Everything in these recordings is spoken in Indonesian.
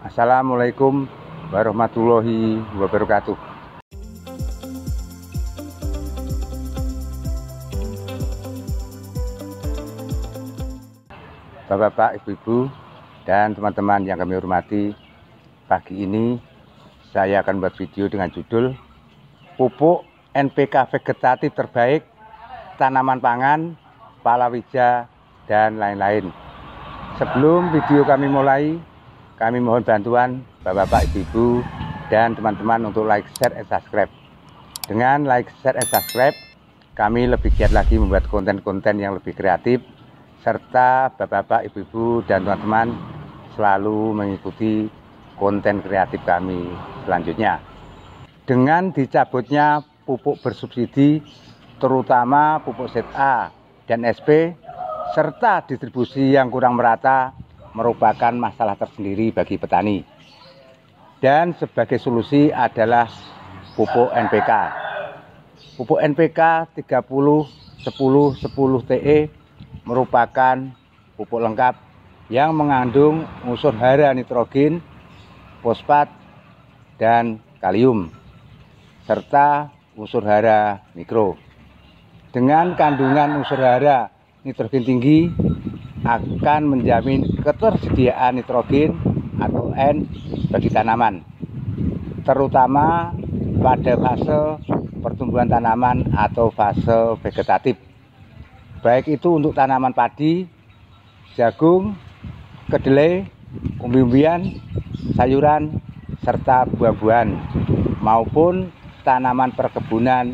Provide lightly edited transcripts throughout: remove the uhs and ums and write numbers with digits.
Assalamualaikum warahmatullahi wabarakatuh. Bapak-bapak, ibu-ibu, dan teman-teman yang kami hormati, pagi ini saya akan buat video dengan judul Pupuk NPK Vegetatif Terbaik Tanaman Pangan, Palawija, dan lain-lain. Sebelum video kami mulai, kami mohon bantuan bapak-bapak, ibu-ibu, dan teman-teman untuk like, share, dan subscribe. Dengan like, share, dan subscribe, kami lebih giat lagi membuat konten-konten yang lebih kreatif, serta bapak-bapak, ibu-ibu, dan teman-teman selalu mengikuti konten kreatif kami selanjutnya. Dengan dicabutnya pupuk bersubsidi, terutama pupuk ZA dan SP, serta distribusi yang kurang merata, merupakan masalah tersendiri bagi petani. Dan sebagai solusi adalah pupuk NPK. Pupuk NPK 30-10-10 TE merupakan pupuk lengkap yang mengandung unsur hara nitrogen, fosfat, dan kalium, serta unsur hara mikro. Dengan kandungan unsur hara nitrogen tinggi akan menjamin ketersediaan nitrogen atau N bagi tanaman, terutama pada fase pertumbuhan tanaman atau fase vegetatif. Baik itu untuk tanaman padi, jagung, kedelai, umbi-umbian, sayuran, serta buah-buahan, maupun tanaman perkebunan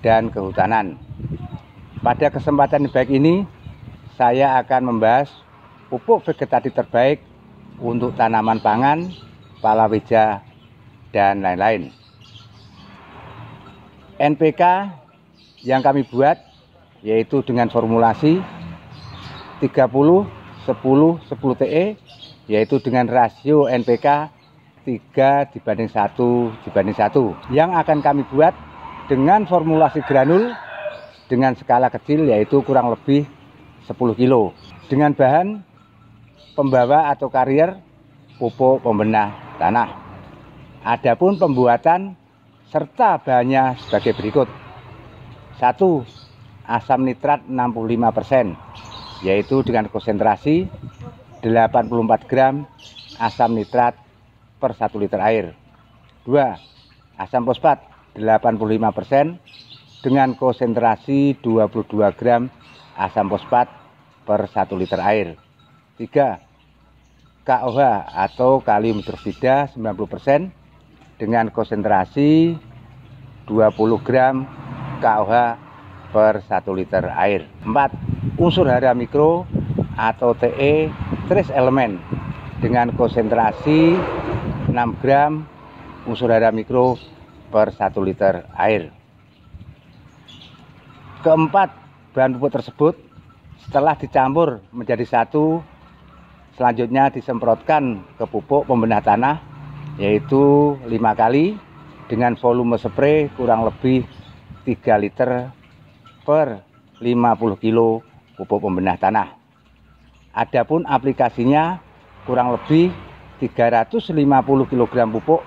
dan kehutanan. Pada kesempatan yang baik ini, saya akan membahas pupuk vegetatif terbaik untuk tanaman pangan, palawija, dan lain-lain. NPK yang kami buat yaitu dengan formulasi 30-10-10 TE, yaitu dengan rasio NPK 3:1:1, yang akan kami buat dengan formulasi granul dengan skala kecil, yaitu kurang lebih 10 kilo, dengan bahan pembawa atau karier pupuk pembenah tanah. Adapun pembuatan serta bahannya sebagai berikut. 1. Asam nitrat 65%, yaitu dengan konsentrasi 84 gram asam nitrat per 1 liter air. 2. Asam fosfat 85% dengan konsentrasi 22 gram asam fosfat per 1 liter air. 3. KOH atau kalium hidroksida 90% dengan konsentrasi 20 gram KOH per 1 liter air. 4. Unsur hara mikro atau TE trace elemen dengan konsentrasi 6 gram unsur hara mikro per 1 liter air. Keempat, bahan pupuk tersebut setelah dicampur menjadi satu, selanjutnya disemprotkan ke pupuk pembenah tanah, yaitu 5 kali dengan volume spray kurang lebih 3 liter per 50 kilo pupuk pembenah tanah. Adapun aplikasinya kurang lebih 350 kg pupuk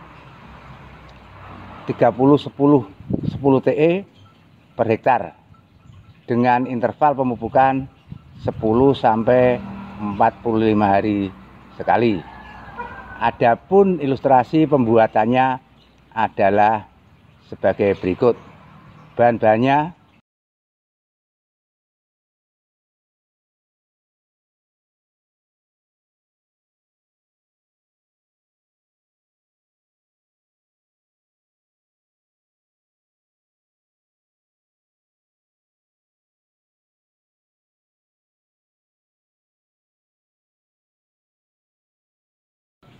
30-10-10 TE per hektar dengan interval pemupukan 10-45 hari sekali. Adapun ilustrasi pembuatannya adalah sebagai berikut. Bahan-bahannya: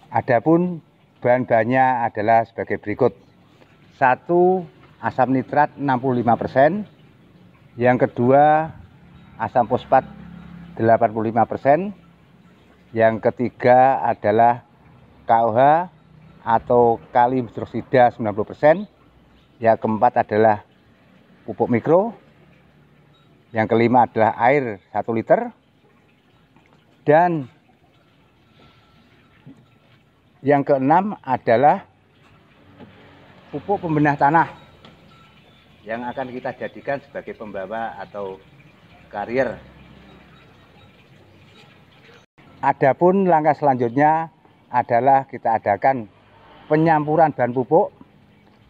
adapun bahan-bahannya adalah sebagai berikut. 1. Asam nitrat 65%. Yang kedua, asam fosfat 85%. Yang ketiga adalah KOH atau kalium hidroksida 90%. Yang keempat adalah pupuk mikro. Yang kelima adalah air 1 liter. Dan Yang keenam adalah pupuk pembenah tanah yang akan kita jadikan sebagai pembawa atau karier. Adapun langkah selanjutnya adalah kita adakan penyampuran bahan pupuk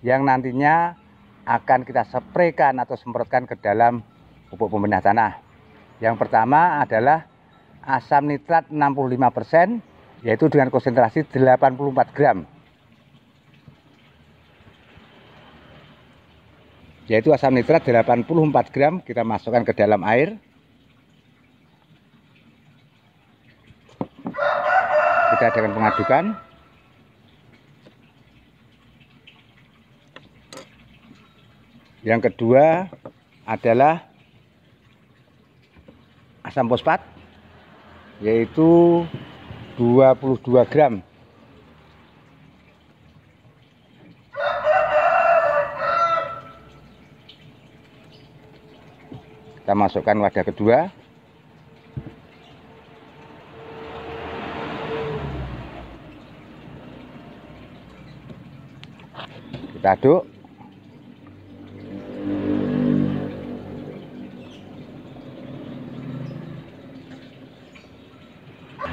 yang nantinya akan kita spraykan atau semprotkan ke dalam pupuk pembenah tanah. Yang pertama adalah asam nitrat 65%, yaitu dengan konsentrasi 84 gram. Yaitu asam nitrat 84 gram kita masukkan ke dalam air. Kita adakan pengadukan. Yang kedua adalah asam fosfat, yaitu 22 gram. Kita masukkan wadah kedua. Kita aduk.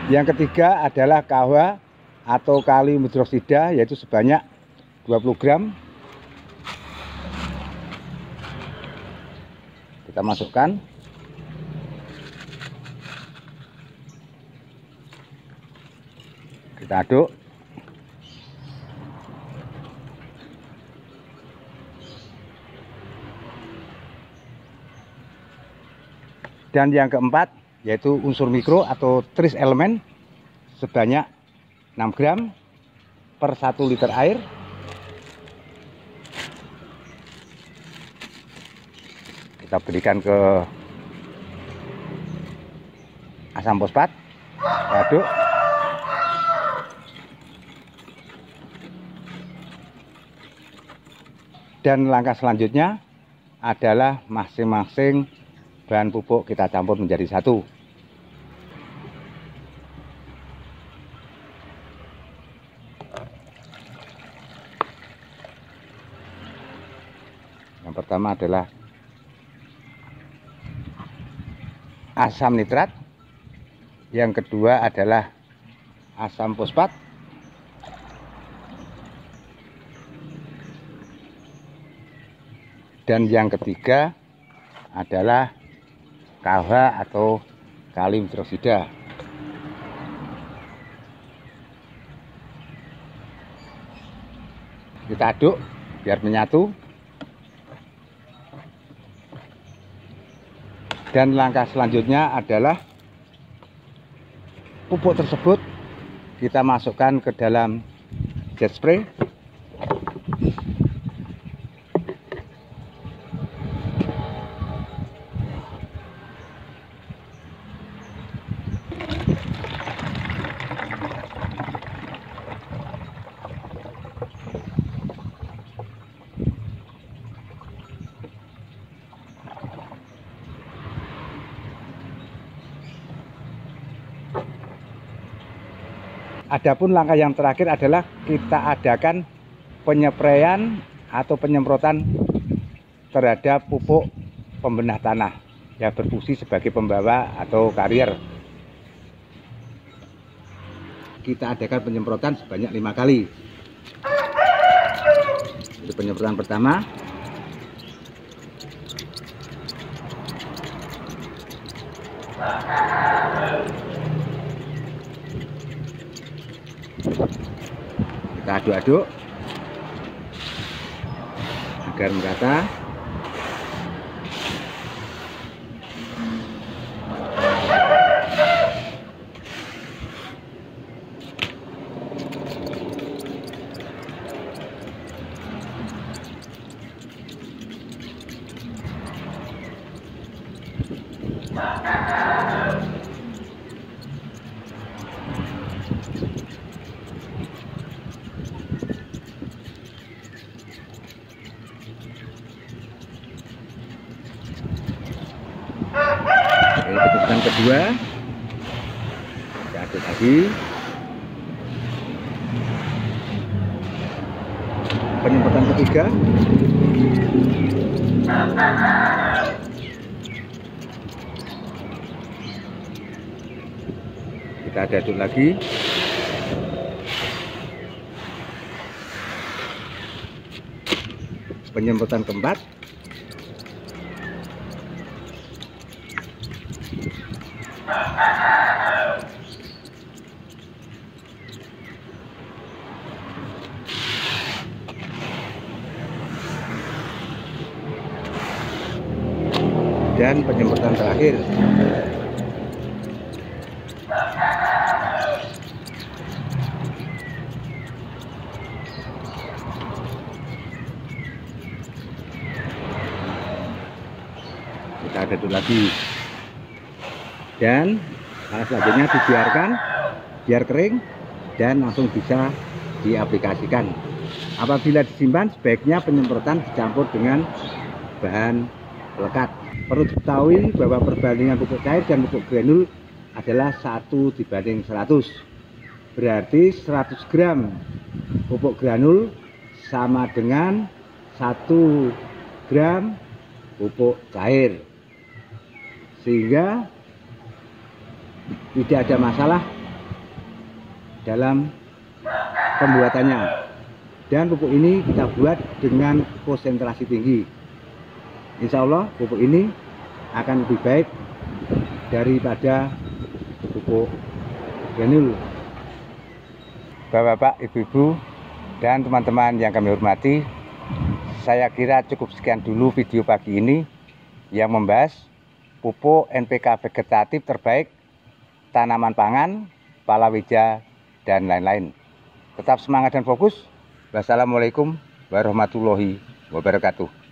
Yang ketiga adalah KH atau kalium hidroksida, yaitu sebanyak 20 gram. Kita masukkan. Kita aduk. Dan yang keempat yaitu unsur mikro atau trace element sebanyak 6 gram per 1 liter air. Kita berikan ke asam fosfat, aduk. Dan langkah selanjutnya adalah masing-masing bahan pupuk kita campur menjadi satu. Yang pertama adalah asam nitrat, yang kedua adalah asam fosfat, dan yang ketiga adalah KH atau kalium hidroksida. Kita aduk biar menyatu. Dan langkah selanjutnya adalah pupuk tersebut kita masukkan ke dalam jet spray. Adapun langkah yang terakhir adalah kita adakan penyepraian atau penyemprotan terhadap pupuk pembenah tanah yang berfungsi sebagai pembawa atau karier. Kita adakan penyemprotan sebanyak 5 kali. Itu penyemprotan pertama. Kita aduk-aduk agar merata. Penyemprotan kedua, kita aduk lagi. penyemprotan ketiga. Kita aduk lagi. Penyemprotan keempat. Dan penyemprotan terakhir. Kita aduk lagi. Dan selanjutnya dibiarkan biar kering dan langsung bisa diaplikasikan. Apabila disimpan, sebaiknya penyemprotan dicampur dengan bahan pelekat. Perlu diketahui bahwa perbandingan pupuk cair dan pupuk granul adalah 1:100. Berarti 100 gram pupuk granul sama dengan 1 gram pupuk cair, sehingga tidak ada masalah dalam pembuatannya. Dan pupuk ini kita buat dengan konsentrasi tinggi. Insya Allah pupuk ini akan lebih baik daripada pupuk granul. Bapak-bapak, ibu-ibu, dan teman-teman yang kami hormati, saya kira cukup sekian dulu video pagi ini yang membahas pupuk NPK vegetatif terbaik, tanaman pangan, palawija, dan lain-lain. Tetap semangat dan fokus. Wassalamualaikum warahmatullahi wabarakatuh.